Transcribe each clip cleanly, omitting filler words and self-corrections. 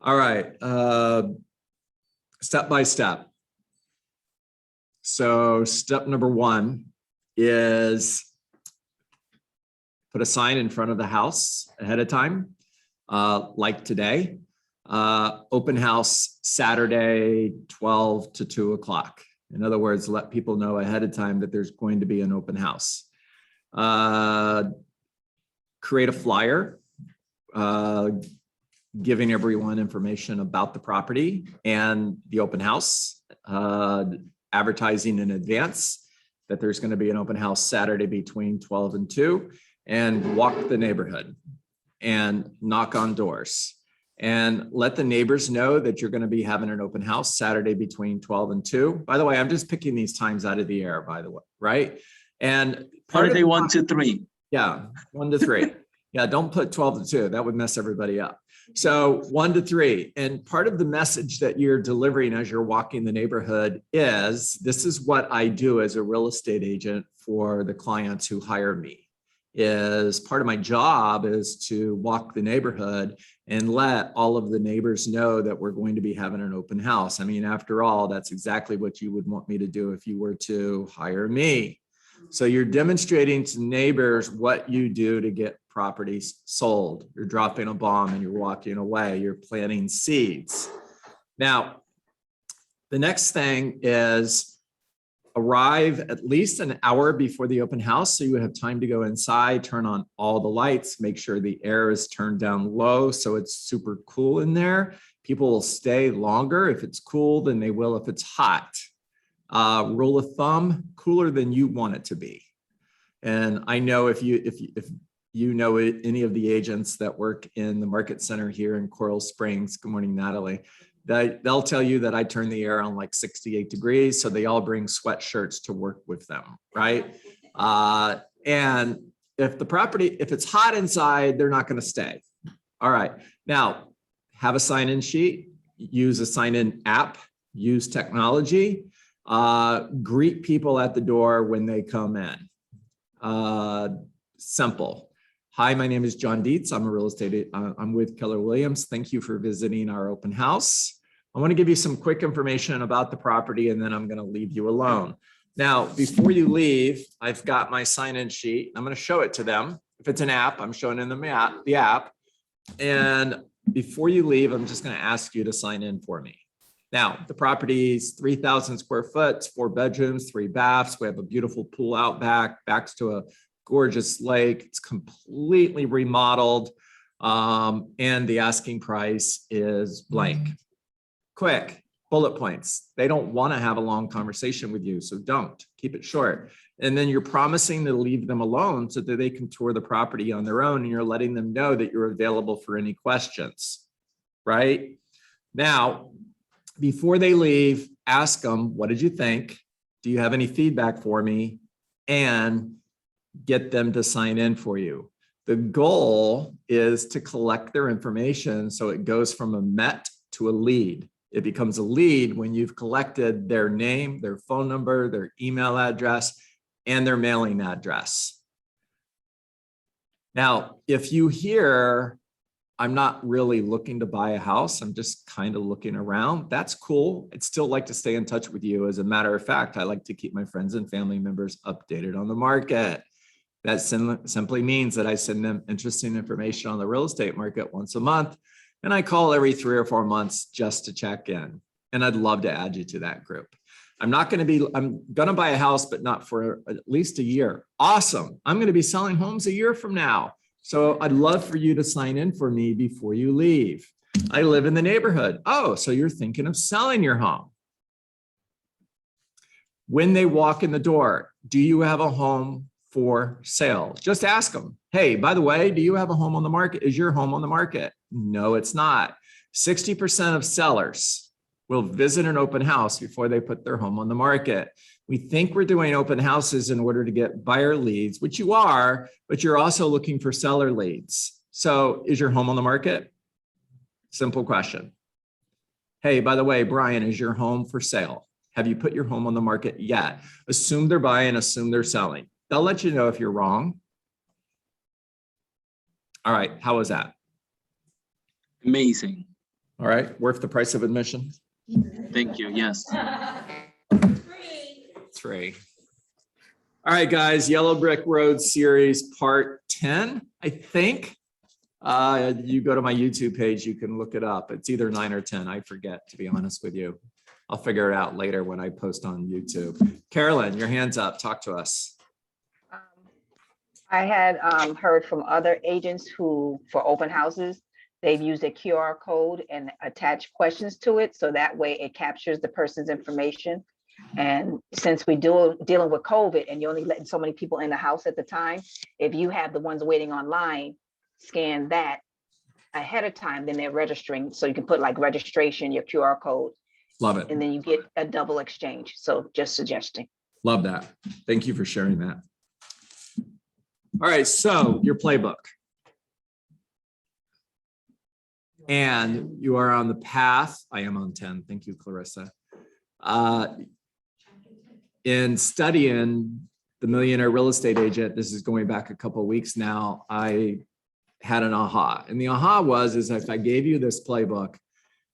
All right, step by step. So step number one is put a sign in front of the house ahead of time, like today. Open house Saturday, 12 to 2 o'clock. In other words, let people know ahead of time that there's going to be an open house. Create a flyer, giving everyone information about the property and the open house, advertising in advance that there's going to be an open house Saturday between 12 and 2, and walk the neighborhood and knock on doors and let the neighbors know that you're going to be having an open house Saturday between 12 and 2. By the way, I'm just picking these times out of the air, by the way, right? And Saturday 1 to 3. Yeah, 1 to 3. Yeah, don't put 12 to 2. That would mess everybody up. So 1 to 3. And part of the message that you're delivering as you're walking the neighborhood is, this is what I do as a real estate agent for the clients who hire me. Is part of my job is to walk the neighborhood and let all of the neighbors know that we're going to be having an open house. I mean, after all, that's exactly what you would want me to do if you were to hire me. So you're demonstrating to neighbors what you do to get properties sold. You're dropping a bomb and you're walking away. You're planting seeds. Now, the next thing is arrive at least an hour before the open house, so you have time to go inside, turn on all the lights, make sure the air is turned down low so it's super cool in there. People will stay longer if it's cool than they will if it's hot. Rule of thumb, cooler than you want it to be. And I know if you know any of the agents that work in the market center here in Coral Springs, good morning, Natalie, they'll tell you that I turn the air on like 68 degrees. So they all bring sweatshirts to work with them, right? And if it's hot inside, they're not going to stay. All right. Now, have a sign-in sheet, use a sign-in app, use technology, greet people at the door when they come in. Simple. Hi, my name is John Dietz. I'm a real estate, I'm with Keller Williams. Thank you for visiting our open house. I want to give you some quick information about the property and then I'm going to leave you alone. Now, before you leave, I've got my sign-in sheet. I'm going to show it to them. If it's an app, I'm showing in the app. And before you leave, I'm just going to ask you to sign in for me. Now, the property's 3,000 square foot, 4 bedrooms, 3 baths. We have a beautiful pool out back, backs to a gorgeous lake. It's completely remodeled. And the asking price is blank. Quick bullet points. They don't want to have a long conversation with you, so don't. Keep it short. And then you're promising to leave them alone so that they can tour the property on their own, and you're letting them know that you're available for any questions, right? Now, before they leave, ask them, what did you think? Do you have any feedback for me? And get them to sign in for you. The goal is to collect their information so it goes from a MET to a lead. It becomes a lead when you've collected their name, their phone number, their email address, and their mailing address. Now, if you hear, I'm not really looking to buy a house, I'm just kind of looking around, that's cool. I'd still like to stay in touch with you. As a matter of fact, I like to keep my friends and family members updated on the market. That simply means that I send them interesting information on the real estate market once a month, and I call every 3 or 4 months just to check in. And I'd love to add you to that group. I'm going to buy a house, but not for at least a year. Awesome. I'm going to be selling homes a year from now. So I'd love for you to sign in for me before you leave. I live in the neighborhood. Oh, so you're thinking of selling your home. When they walk in the door, do you have a home for sale? Just ask them, hey, by the way, do you have a home on the market? Is your home on the market? No, it's not. 60% of sellers will visit an open house before they put their home on the market. We think we're doing open houses in order to get buyer leads, which you are, but you're also looking for seller leads. So is your home on the market? Simple question. Hey, by the way, Brian, is your home for sale? Have you put your home on the market yet? Assume they're buying, assume they're selling. They'll let you know if you're wrong. All right, how was that? Amazing. All right, worth the price of admission? Thank you. Yes. 3. All right, guys, Yellow Brick Road series part 10, I think. You go to my YouTube page, you can look it up. It's either 9 or 10. I forget, to be honest with you. I'll figure it out later when I post on YouTube. Carolyn, your hand's up. Talk to us. I had heard from other agents who, for open houses, they've used a QR code and attached questions to it. So that way it captures the person's information. And since we dealing with COVID and you're only letting so many people in the house at the time, if you have the ones waiting online, scan that ahead of time, then they're registering. So you can put like registration, your QR code. Love it. And then you get a double exchange. So just suggesting. Love that. Thank you for sharing that. All right, so your playbook. And you are on the path. I am on 10. Thank you, Clarissa. In studying the Millionaire Real Estate Agent, this is going back a couple of weeks now, I had an aha. And the aha was if I gave you this playbook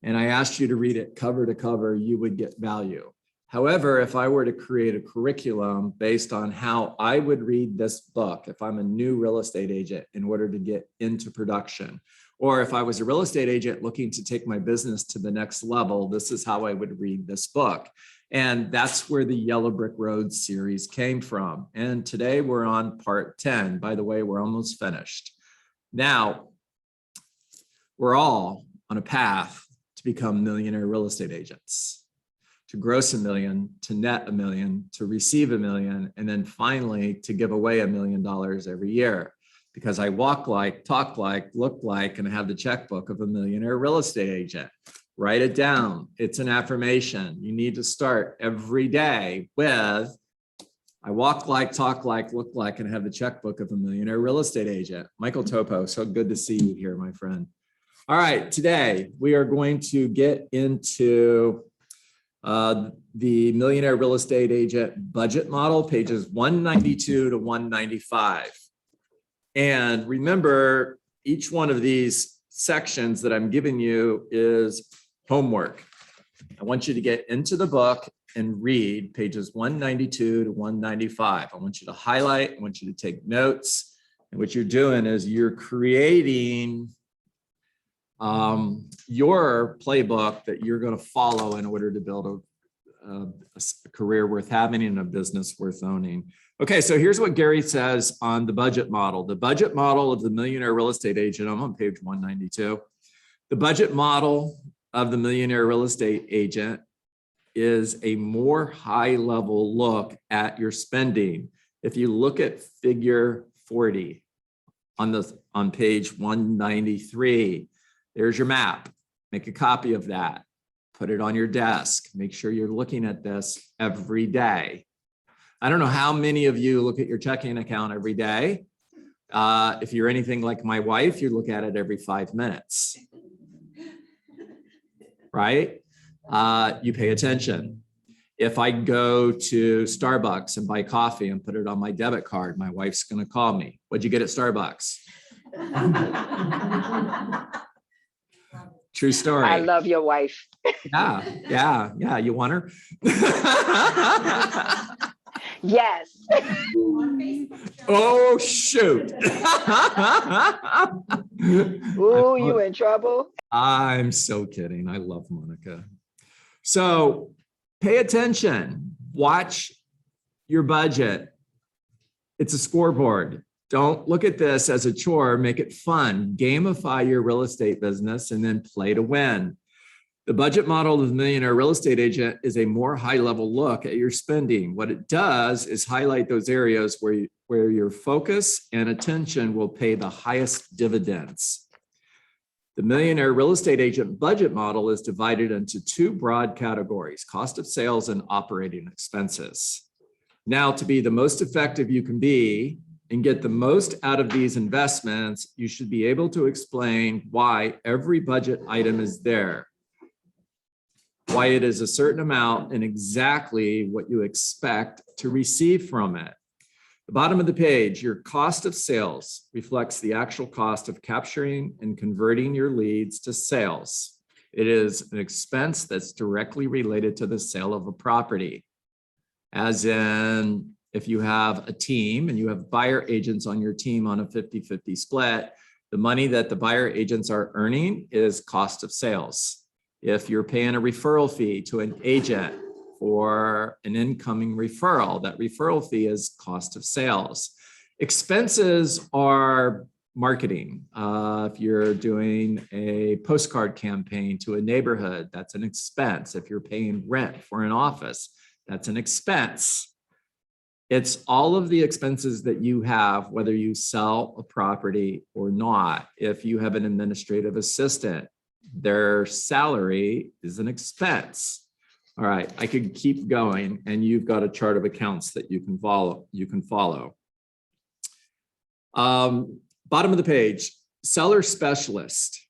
and I asked you to read it cover to cover, you would get value. However, if I were to create a curriculum based on how I would read this book, if I'm a new real estate agent in order to get into production, or if I was a real estate agent looking to take my business to the next level, this is how I would read this book. And that's where the Yellow Brick Road series came from. And today we're on part 10. By the way, we're almost finished. Now, we're all on a path to become millionaire real estate agents, to gross $1 million, to net $1 million, to receive $1 million, and then finally to give away $1 million every year. Because I walk like, talk like, look like, and have the checkbook of a millionaire real estate agent. Write it down. It's an affirmation. You need to start every day with, I walk like, talk like, look like, and have the checkbook of a millionaire real estate agent. Michael Topo, so good to see you here, my friend. All right, today we are going to get into the Millionaire Real Estate Agent budget model, pages 192 to 195. And remember, each one of these sections that I'm giving you is homework. I want you to get into the book and read pages 192 to 195. I want you to highlight, I want you to take notes. And what you're doing is you're creating your playbook that you're going to follow in order to build a career worth having and a business worth owning. Okay, so here's what Gary says on the budget model. The budget model of the Millionaire Real Estate Agent, I'm on page 192. The budget model of the Millionaire Real Estate Agent is a more high-level look at your spending. If you look at figure 40 on page 193, there's your map. Make a copy of that. Put it on your desk. Make sure you're looking at this every day. I don't know how many of you look at your checking account every day. If you're anything like my wife, you look at it every 5 minutes, right? You pay attention. If I go to Starbucks and buy coffee and put it on my debit card, my wife's going to call me. What'd you get at Starbucks? True story. I love your wife. Yeah. You want her? Yes. Oh, shoot. Ooh, you in trouble? I'm so kidding. I love Monica. So pay attention. Watch your budget. It's a scoreboard. Don't look at this as a chore. Make it fun. Gamify your real estate business and then play to win. The budget model of the Millionaire Real Estate Agent is a more high-level look at your spending. What it does is highlight those areas where your focus and attention will pay the highest dividends. The Millionaire Real Estate Agent budget model is divided into 2 broad categories: cost of sales and operating expenses. Now, to be the most effective you can be and get the most out of these investments, you should be able to explain why every budget item is there, why it is a certain amount, and exactly what you expect to receive from it. The bottom of the page, your cost of sales reflects the actual cost of capturing and converting your leads to sales. It is an expense that's directly related to the sale of a property. As in, if you have a team and you have buyer agents on your team on a 50-50 split, the money that the buyer agents are earning is cost of sales. If you're paying a referral fee to an agent for an incoming referral, that referral fee is cost of sales. Expenses are marketing. If you're doing a postcard campaign to a neighborhood, that's an expense. If you're paying rent for an office, that's an expense. It's all of the expenses that you have, whether you sell a property or not. If you have an administrative assistant, their salary is an expense. All right, I could keep going, and you've got a chart of accounts that you can follow. Bottom of the page, seller specialists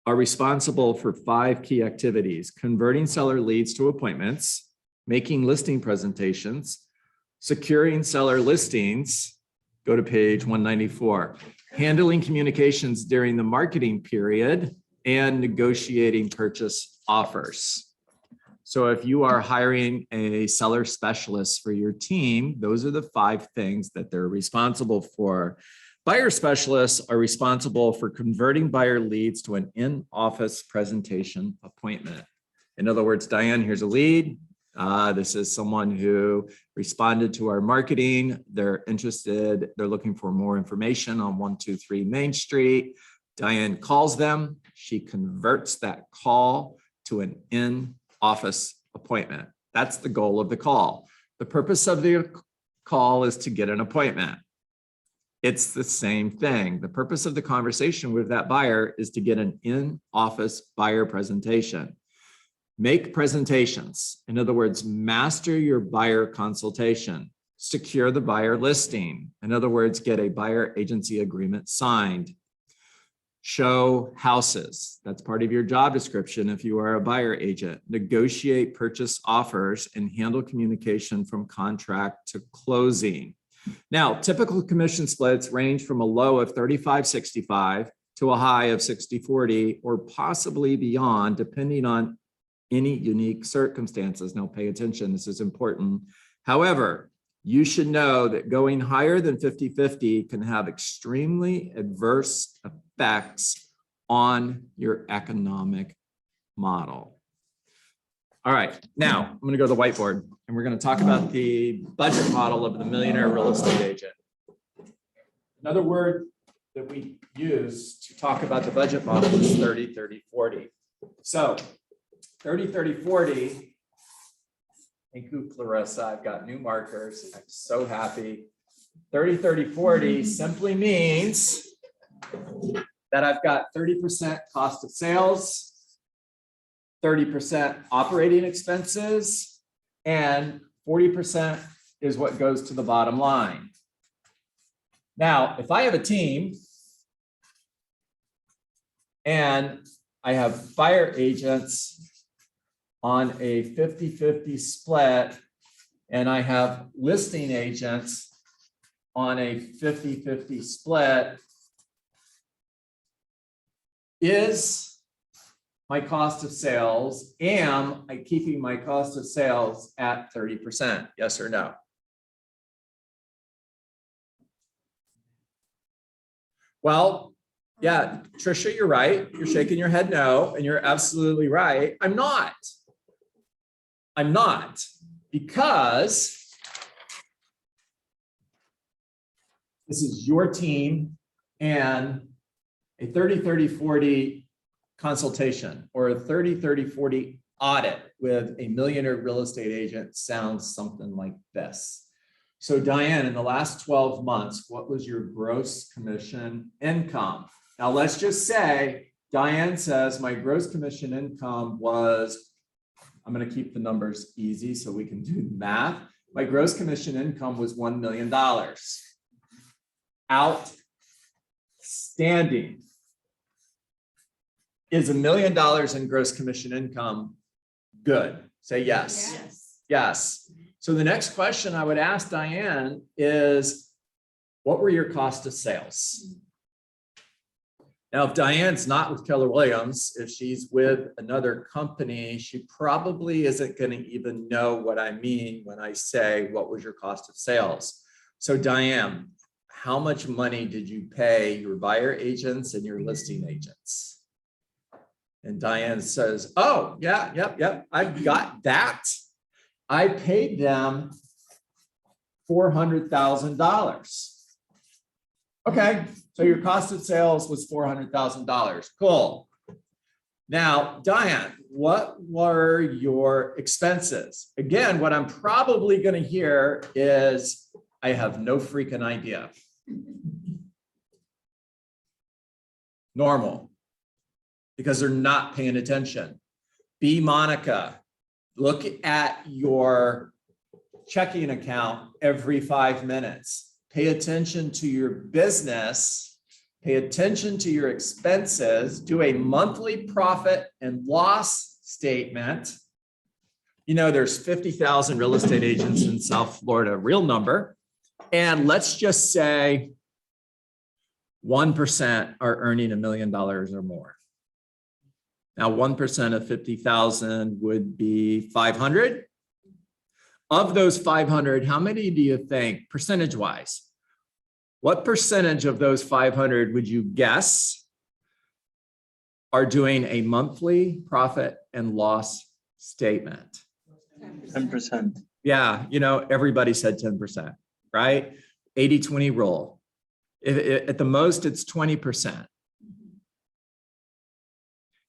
are responsible for 5 key activities: converting seller leads to appointments, making listing presentations, securing seller listings, go to page 194, handling communications during the marketing period, and negotiating purchase offers. So if you are hiring a seller specialist for your team, those are the 5 things that they're responsible for. Buyer specialists are responsible for converting buyer leads to an in-office presentation appointment. In other words, Diane, here's a lead. This is someone who responded to our marketing. They're interested, they're looking for more information on 123 Main Street. Diane calls them. She converts that call to an in-office appointment. That's the goal of the call. The purpose of the call is to get an appointment. It's the same thing. The purpose of the conversation with that buyer is to get an in-office buyer presentation. Make presentations. In other words, master your buyer consultation. Secure the buyer listing. In other words, get a buyer agency agreement signed. Show houses. That's part of your job description if you are a buyer agent. Negotiate purchase offers and handle communication from contract to closing. Now, typical commission splits range from a low of 35-65 to a high of 60-40 or possibly beyond, depending on any unique circumstances. Now, pay attention, this is important. However, you should know that going higher than 50-50 can have extremely adverse effects on your economic model. All right, now I'm going to go to the whiteboard and we're going to talk about the budget model of the millionaire real estate agent. Another word that we use to talk about the budget model is 30-30-40. So 30-30-40. Thank you, Clarissa. I've got new markers. I'm so happy. 30-30-40 simply means that I've got 30% cost of sales, 30% operating expenses, and 40% is what goes to the bottom line. Now, if I have a team and I have buyer agents on a 50-50 split, and I have listing agents on a 50-50 split, is my cost of sales, am I keeping my cost of sales at 30%? Yes or no? Well, yeah, Trisha, you're right. You're shaking your head no, and you're absolutely right. I'm not. I'm not, because this is your team, and a 30-30-40 consultation or a 30-30-40 audit with a millionaire real estate agent sounds something like this. So Diane, in the last 12 months, what was your gross commission income? Now let's just say Diane says my gross commission income was, I'm going to keep the numbers easy so we can do the math. My gross commission income was $1 million. Outstanding. Is $1 million in gross commission income good? Say yes. Yes. Yes. So the next question I would ask Diane is, what were your cost of sales? Now, if Diane's not with Keller Williams, if she's with another company, she probably isn't going to even know what I mean when I say, what was your cost of sales? So Diane, how much money did you pay your buyer agents and your listing agents? And Diane says, oh, yeah, yep, I've got that. I paid them $400,000. Okay, so your cost of sales was $400,000. Cool. Now, Diane, what were your expenses? Again, what I'm probably going to hear is, I have no freaking idea. Normal, because they're not paying attention. B, Monica, look at your checking account every 5 minutes. Pay attention to your business, pay attention to your expenses, do a monthly profit and loss statement. You know, there's 50,000 real estate agents in South Florida, real number. And let's just say 1% are earning $1 million or more. Now, 1% of 50,000 would be 500. Of those 500, how many do you think, percentage-wise, what percentage of those 500 would you guess are doing a monthly profit and loss statement? 10%. Yeah, you know, everybody said 10%, right? 80-20 rule. At the most, it's 20%.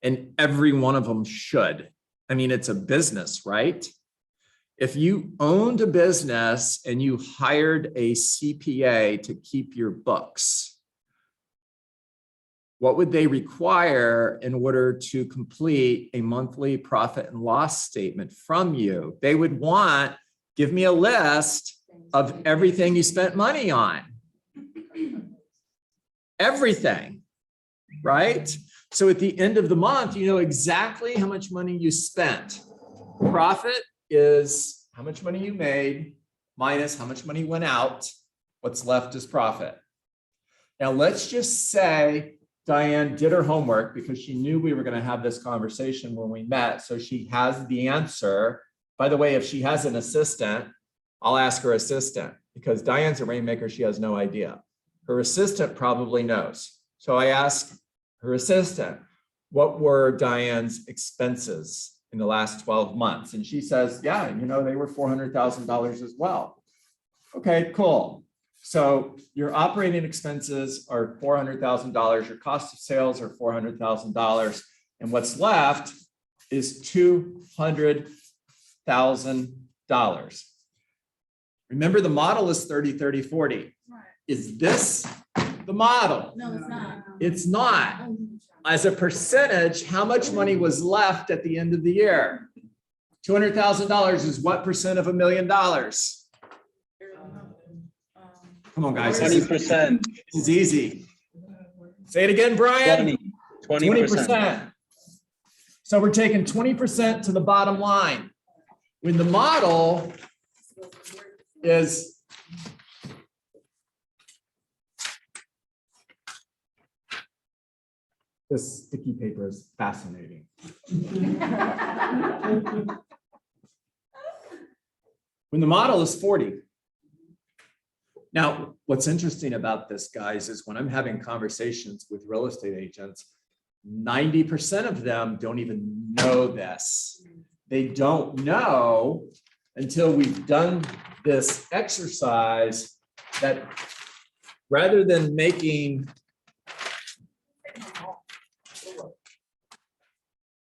And every one of them should. I mean, it's a business, right? If you owned a business and you hired a CPA to keep your books, what would they require in order to complete a monthly profit and loss statement from you? They would want, give me a list of everything you spent money on. Everything, right? So at the end of the month, you know exactly how much money you spent. Profit is how much money you made minus how much money went out. What's left is profit. Now, let's just say Diane did her homework because she knew we were going to have this conversation when we met. So she has the answer. By the way, if she has an assistant, I'll ask her assistant because Diane's a rainmaker. She has no idea. Her assistant probably knows. So I asked her assistant, what were Diane's expenses in the last 12 months? And she says, yeah, you know, they were $400,000 as well. Okay, cool. So your operating expenses are $400,000. Your cost of sales are $400,000. And what's left is $200,000. Remember, the model is 30, 30, 40. Right. Is this the model? No, it's not. It's not. As a percentage, how much money was left at the end of the year? $200,000 is what percent of $1 million? Come on, guys. 20%. This is easy. Say it again, Brian. 20%. So we're taking 20% to the bottom line. When the model is this sticky paper is fascinating. When the model is 40. Now, what's interesting about this, guys, is when I'm having conversations with real estate agents, 90% of them don't even know this. They don't know until we've done this exercise that rather than making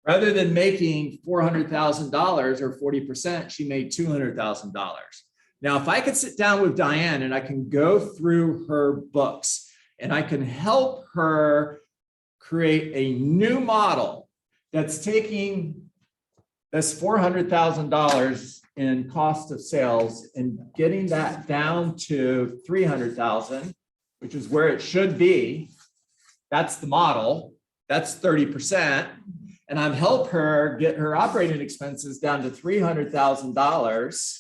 $400,000 or 40%, she made $200,000. Now, if I could sit down with Diane and I can go through her books and I can help her create a new model that's taking this $400,000 in cost of sales and getting that down to $300,000, which is where it should be. That's the model. That's 30%. And I've helped her get her operating expenses down to $300,000,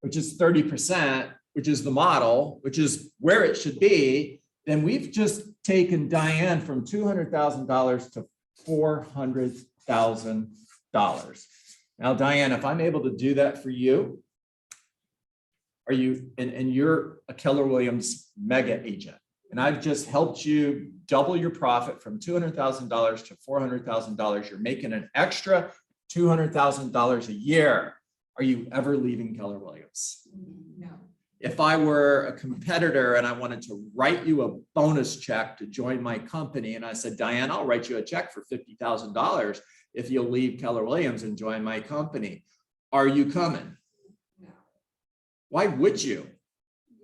which is 30%, which is the model, which is where it should be. Then we've just taken Diane from $200,000 to $400,000. Now, Diane, if I'm able to do that for you, are you, and you're a Keller Williams mega agent, and I've just helped you double your profit from $200,000 to $400,000. You're making an extra $200,000 a year. Are you ever leaving Keller Williams? No. If I were a competitor and I wanted to write you a bonus check to join my company, and I said, Diane, I'll write you a check for $50,000 if you'll leave Keller Williams and join my company, are you coming? No. Why would you?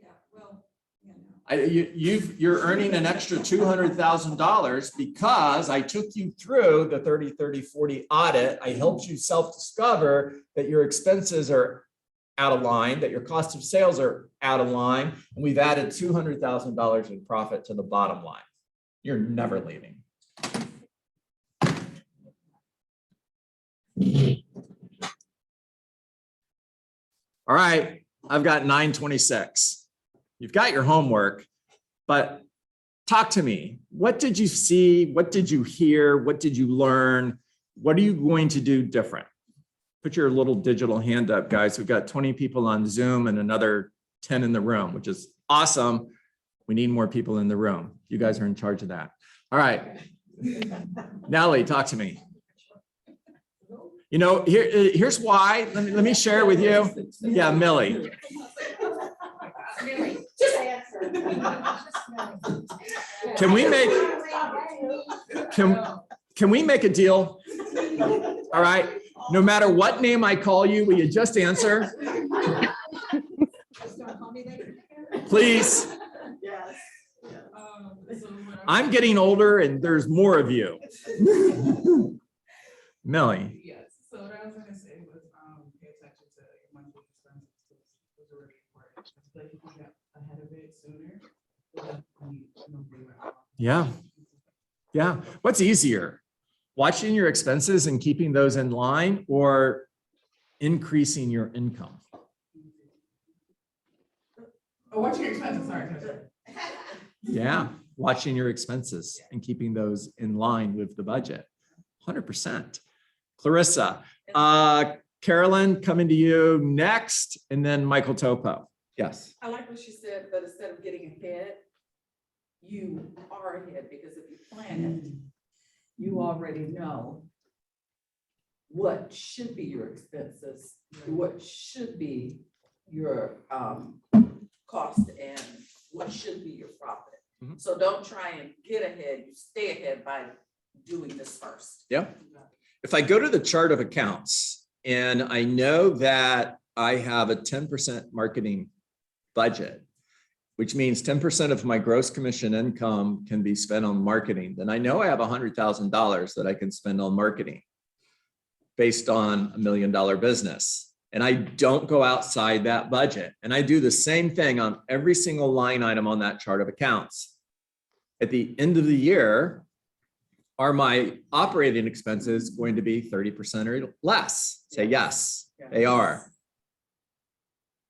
Yeah, well, you know. You're earning an extra $200,000 because I took you through the 30-30-40 audit. I helped you self-discover that your expenses are out of line, that your cost of sales are out of line, and we've added $200,000 in profit to the bottom line. You're never leaving. All right, I've got 9:26. You've got your homework, but talk to me. What did you see? What did you hear? What did you learn? What are you going to do different? Put your little digital hand up, guys. We've got 20 people on Zoom and another 10 in the room, which is awesome. We need more people in the room. You guys are in charge of that. All right. Nellie, talk to me. You know, here's why. Let me share with you. Yeah, Millie. Can we make a deal? All right. No matter what name I call you, will you just answer? Please. I'm getting older and there's more of you. Millie. Yes, so what I was gonna say was, pay attention to your monthly expenses, was really important. Like if you got ahead of it sooner, Yeah. Yeah. What's easier? Watching your expenses and keeping those in line, or increasing your income? Oh, watch your expenses, sorry. Yeah. Watching your expenses and keeping those in line with the budget. 100%. Clarissa, Carolyn, coming to you next, and then Michael Topo. Yes. I like what she said, but instead of getting ahead, you are ahead, because if you plan it, you already know what should be your expenses, what should be your cost, and what should be your profit. Mhm. So don't try and get ahead, you stay ahead by doing this first. Yeah. If I go to the chart of accounts and I know that I have a 10% marketing budget, which means 10% of my gross commission income can be spent on marketing, then I know I have $100,000 that I can spend on marketing based on $1 million business. And I don't go outside that budget. And I do the same thing on every single line item on that chart of accounts. At the end of the year, are my operating expenses going to be 30% or less? Say yes, they are.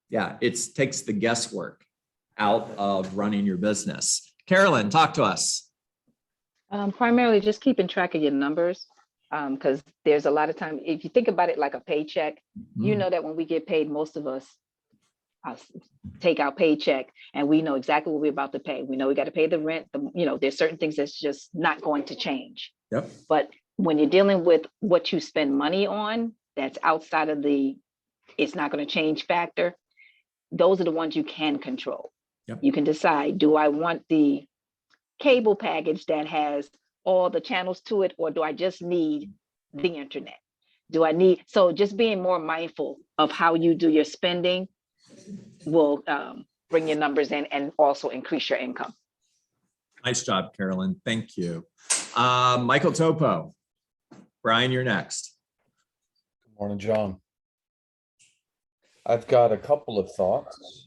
Yeah, it takes the guesswork out of running your business. Carolyn, talk to us. Primarily just keeping track of your numbers, because there's a lot of time, if you think about it like a paycheck, you know that when we get paid, most of us take our paycheck and we know exactly what we're about to pay. We know we got to pay the rent. There's certain things that's just not going to change. Yep. But when you're dealing with what you spend money on, that's outside of the, it's not going to change factor. Those are the ones you can control. Yep. You can decide, do I want the cable package that has all the channels to it, or do I just need the internet? So just being more mindful of how you do your spending will bring your numbers in and also increase your income. Nice job, Carolyn. Thank you. Michael Topo. Brian, you're next. Good morning, John. I've got a couple of thoughts,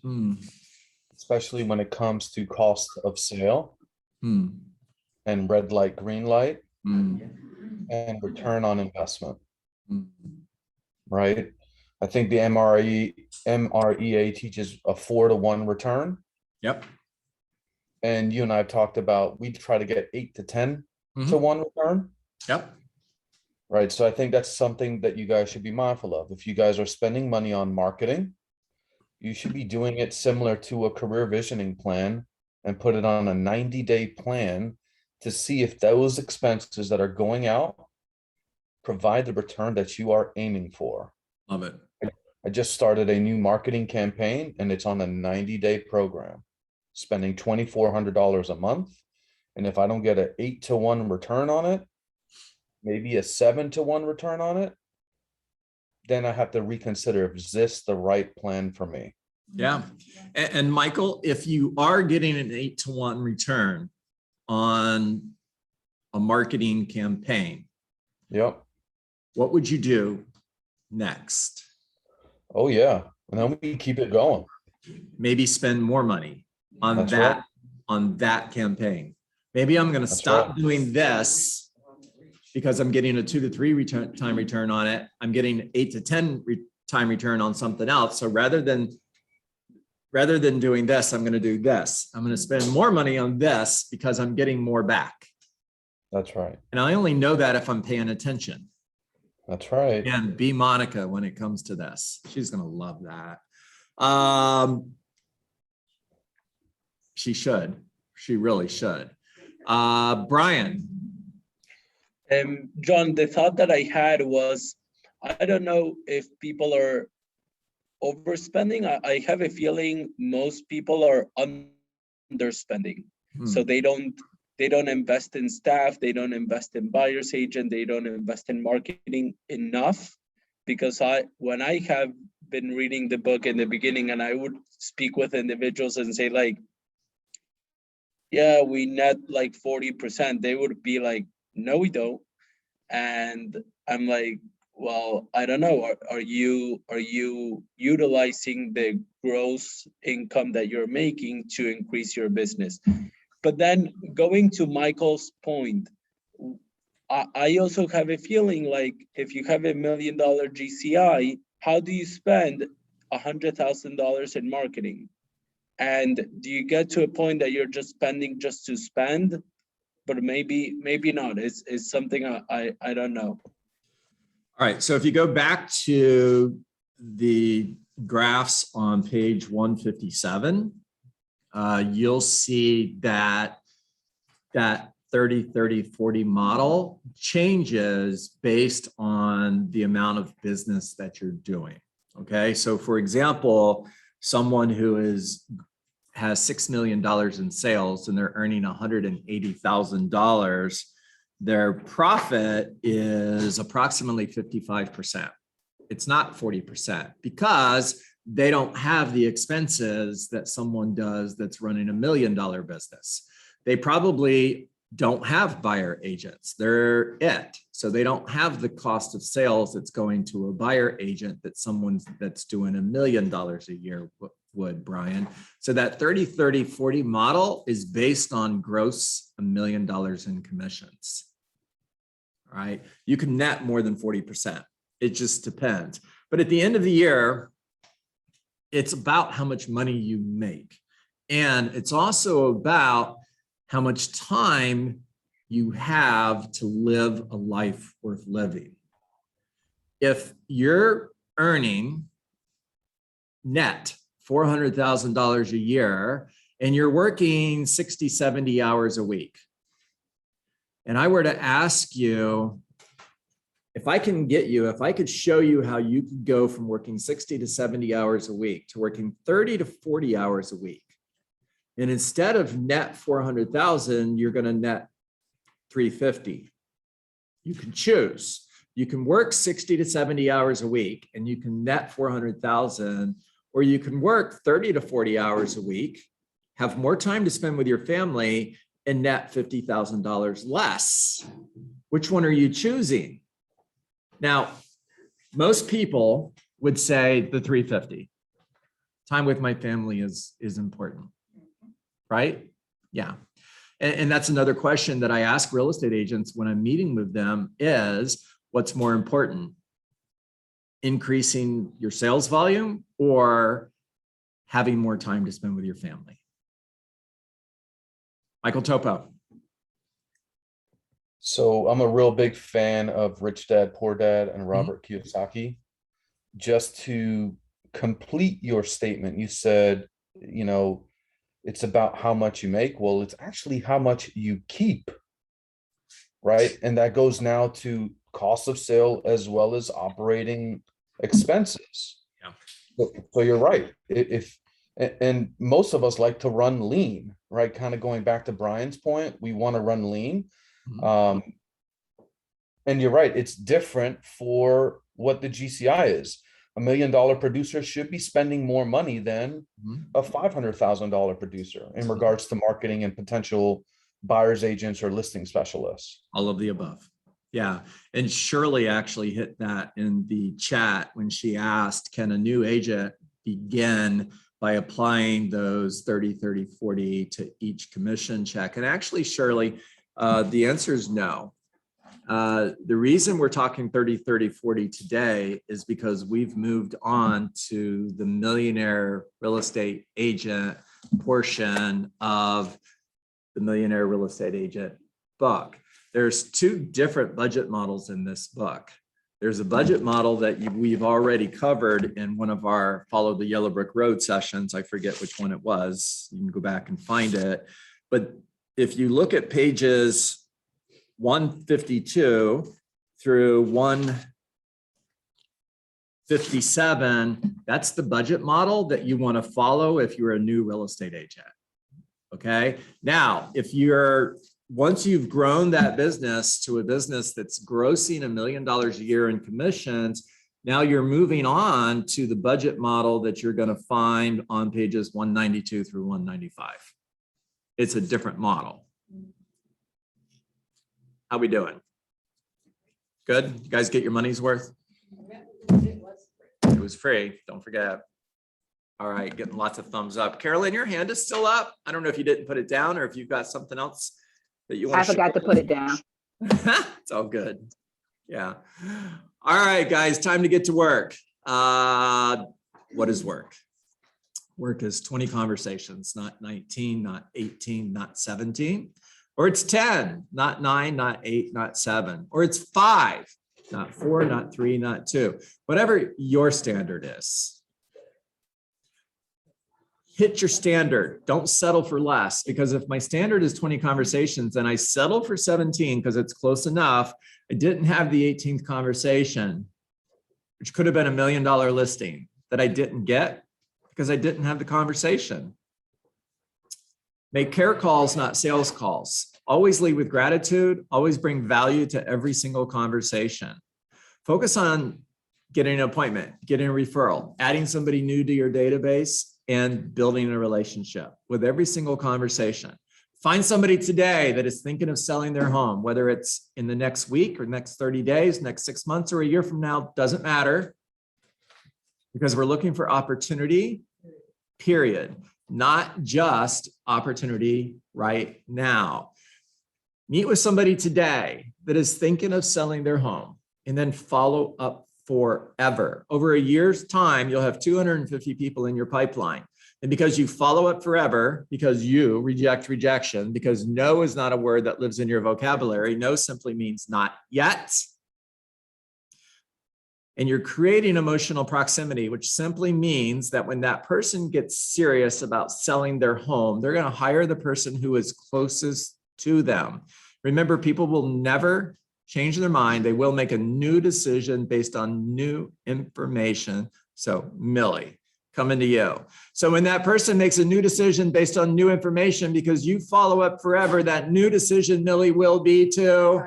especially when it comes to cost of sale and red light, green light, and return on investment, right? I think the MREA teaches a 4-to-1 return. Yep. and you and I have talked about, we try to get 8 to 10 to Mhm. 1 return, Yep. right? So I think that's something that you guys should be mindful of. If you guys are spending money on marketing, you should be doing it similar to a career visioning plan and put it on a 90-day plan to see if those expenses that are going out provide the return that you are aiming for. Love it. I just started a new marketing campaign and it's on a 90-day program, spending $2,400 a month. And if I don't get an 8 to 1 return on it, maybe a 7 to 1 return on it, then I have to reconsider, is this the right plan for me? Yeah. And Michael, if you are getting an 8 to 1 return on a marketing campaign, Yep. what would you do next? Oh yeah. And then we keep it going. Maybe spend more money on That's that, right. on that campaign. Maybe I'm going to That's stop right. doing this because I'm getting a 2 to 3 time return on it. I'm getting 8 to 10 time return on something else. So rather than doing this, I'm going to do this. I'm going to spend more money on this because I'm getting more back. That's right. And I only know that if I'm paying attention. That's right. And be Monica when it comes to this. She's going to love that. She should. She really should. Brian. John, the thought that I had was, I don't know if people are overspending. I have a feeling most people are underspending. So they don't invest in staff, they don't invest in buyer's agent, they don't invest in marketing enough. Because when I have been reading the book in the beginning and I would speak with individuals and say like, yeah, we net like 40%, they would be like, no, we don't. And I'm like, well, I don't know. Are you utilizing the gross income that you're making to increase your business? But then going to Michael's point, I also have a feeling like if you have $1 million GCI, how do you spend $100,000 in marketing? And do you get to a point that you're just spending just to spend? But maybe not. It's something I don't know. All right. So if you go back to the graphs on page 157, you'll see that 30-30-40 model changes based on the amount of business that you're doing. Okay. So for example, someone who has $6 million in sales and they're earning $180,000, their profit is approximately 55%. It's not 40% because they don't have the expenses that someone does that's running $1 million business. They probably don't have buyer agents. They're it. So they don't have the cost of sales that's going to a buyer agent that someone that's doing $1 million a year would, Brian. So that 30-30-40 model is based on gross $1 million in commissions. All right. You can net more than 40%. It just depends. But at the end of the year, it's about how much money you make. And it's also about how much time you have to live a life worth living. If you're earning net $400,000 a year and you're working 60, 70 hours a week, and I were to ask you, if I could show you how you could go from working 60 to 70 hours a week to working 30 to 40 hours a week, and instead of net 400,000, you're going to net 350. You can choose. You can work 60 to 70 hours a week and you can net 400,000, or you can work 30 to 40 hours a week, have more time to spend with your family and net $50,000 less. Which one are you choosing? Now, most people would say the 350. Time with my family is important, right? Yeah. And that's another question that I ask real estate agents when I'm meeting with them is, what's more important? Increasing your sales volume or having more time to spend with your family? Michael Topo. So I'm a real big fan of Rich Dad, Poor Dad and Robert Kiyosaki. Just to complete your statement, you said, you know, it's about how much you make. Well, it's actually how much you keep, right? And that goes now to cost of sale as well as operating expenses. Yeah. So you're right. And most of us like to run lean, right? Kind of going back to Brian's point, we want to run lean. And you're right, it's different for what the GCI is. $1 million producer should be spending more money than a $500,000 producer in regards to marketing and potential buyers agents or listing specialists. All of the above. Yeah. And Shirley actually hit that in the chat when she asked, can a new agent begin by applying those 30, 30, 40 to each commission check? And actually, Shirley, the answer is no. The reason we're talking 30, 30, 40 today is because we've moved on to the millionaire real estate agent portion of the millionaire real estate agent book. There's two different budget models in this book. There's a budget model that we've already covered in one of our Follow the Yellow Brick Road sessions. I forget which one it was. You can go back and find it. But if you look at pages 152 through 157, that's the budget model that you want to follow if you're a new real estate agent. Okay. Now, once you've grown that business to a business that's grossing $1 million a year in commissions, now you're moving on to the budget model that you're going to find on pages 192 through 195. It's a different model. How we doing? Good? You guys get your money's worth? It was free. Don't forget. All right, getting lots of thumbs up. Carolyn, your hand is still up. I don't know if you didn't put it down or if you've got something else that you want I forgot to put it down. It's all good. Yeah. All right, guys, time to get to work. What is work? Work is 20 conversations, not 19, not 18, not 17. Or it's 10, not 9, not 8, not 7. Or it's 5, not 4, not 3, not 2. Whatever your standard is. Hit your standard. Don't settle for less, because if my standard is 20 conversations and I settle for 17 because it's close enough, I didn't have the 18th conversation, which could have been $1 million listing that I didn't get because I didn't have the conversation. Make care calls, not sales calls. Always lead with gratitude. Always bring value to every single conversation. Focus on getting an appointment, getting a referral, adding somebody new to your database, and building a relationship with every single conversation. Find somebody today that is thinking of selling their home, whether it's in the next week or next 30 days, next 6 months, or a year from now, doesn't matter, because we're looking for opportunity, period. Not just opportunity right now. Meet with somebody today that is thinking of selling their home, and then follow up forever. Over a year's time, you'll have 250 people in your pipeline. And because you follow up forever, because you reject rejection, because no is not a word that lives in your vocabulary, no simply means not yet. And you're creating emotional proximity, which simply means that when that person gets serious about selling their home, they're going to hire the person who is closest to them. Remember, people will never change their mind. They will make a new decision based on new information. So Millie, coming to you. So when that person makes a new decision based on new information, because you follow up forever, that new decision, Millie, will be to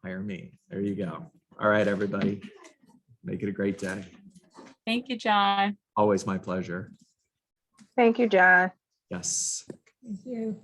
hire me. There you go. All right, everybody. Make it a great day. Thank you, John. Always my pleasure. Thank you, John. Yes. Thank you.